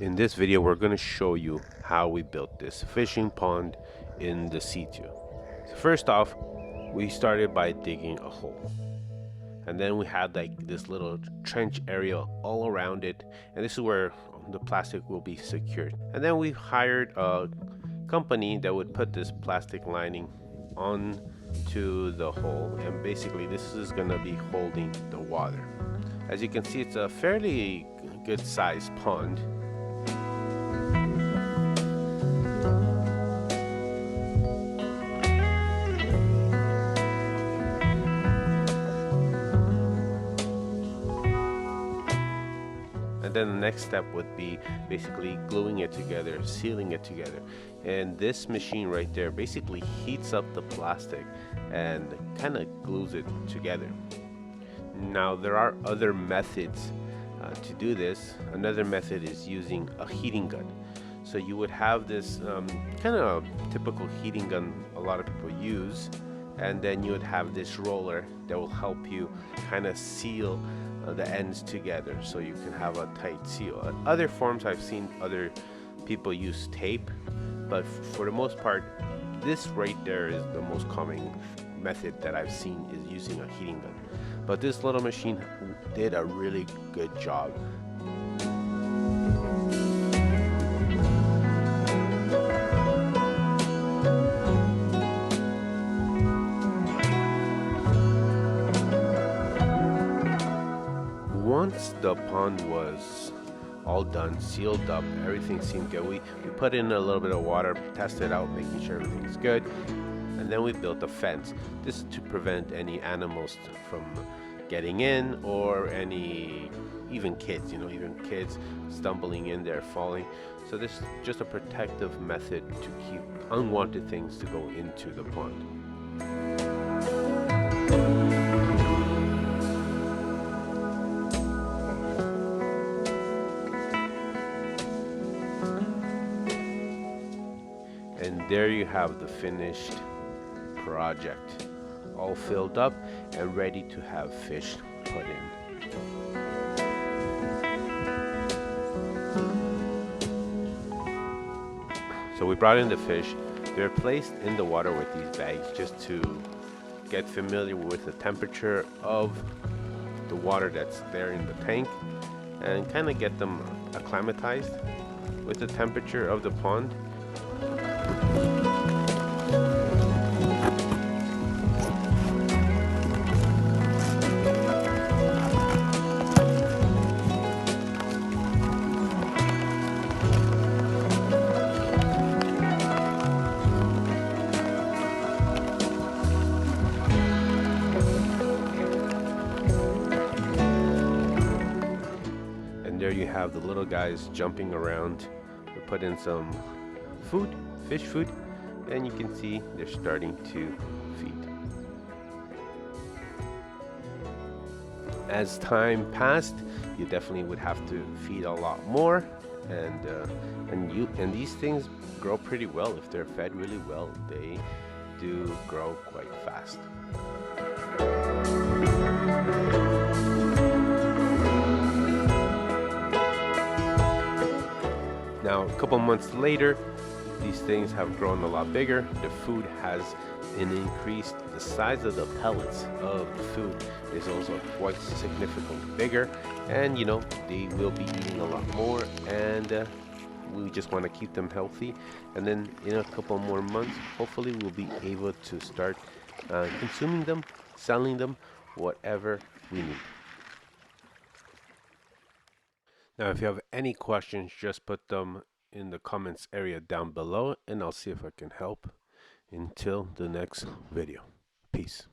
In this video, we're going to show you how we built this fishing pond in the sitio. So first off, we started by digging a hole. And then we had like this little trench area all around it. And this is where the plastic will be secured. And then we hired a company that would put this plastic lining on to the hole. And basically this is going to be holding the water. As you can see, it's a fairly good sized pond. And then the next step would be basically gluing it together, sealing it together. And this machine right there basically heats up the plastic and kind of glues it together. Now there are other methods to do this. Another method is using a heating gun. So you would have this kind of typical heating gun a lot of people use, and then you would have this roller that will help you kind of seal the ends together so you can have a tight seal. Other forms I've seen other people use tape, but for the most part this right there is the most common method that I've seen, is using a heating gun. But this little machine did a really good job. Once the pond was all done, sealed up, everything seemed good, we put in a little bit of water, tested out, making sure everything's good, and then we built a fence. This is to prevent any animals from getting in, or any, even kids, even kids stumbling in there, falling. So this is just a protective method to keep unwanted things to go into the pond. And there you have the finished project, all filled up and ready to have fish put in. So we brought in the fish. They're placed in the water with these bags just to get familiar with the temperature of the water that's there in the tank, and kind of get them acclimatized with the temperature of the pond. And there you have the little guys jumping around. We put in some food, fish food, and you can see they're starting to feed. As time passed, you definitely would have to feed a lot more, and these things grow pretty well. If they're fed really well, they do grow quite fast. Now, a couple months later, these things have grown a lot bigger. The food has increased. The size of the pellets of the food is also quite significantly bigger, and they will be eating a lot more, and we just want to keep them healthy. And then in a couple more months, hopefully we'll be able to start consuming them, selling them, whatever we need. Now, if you have any questions, just put them in the comments area down below, and I'll see if I can help. Until the next video. Peace.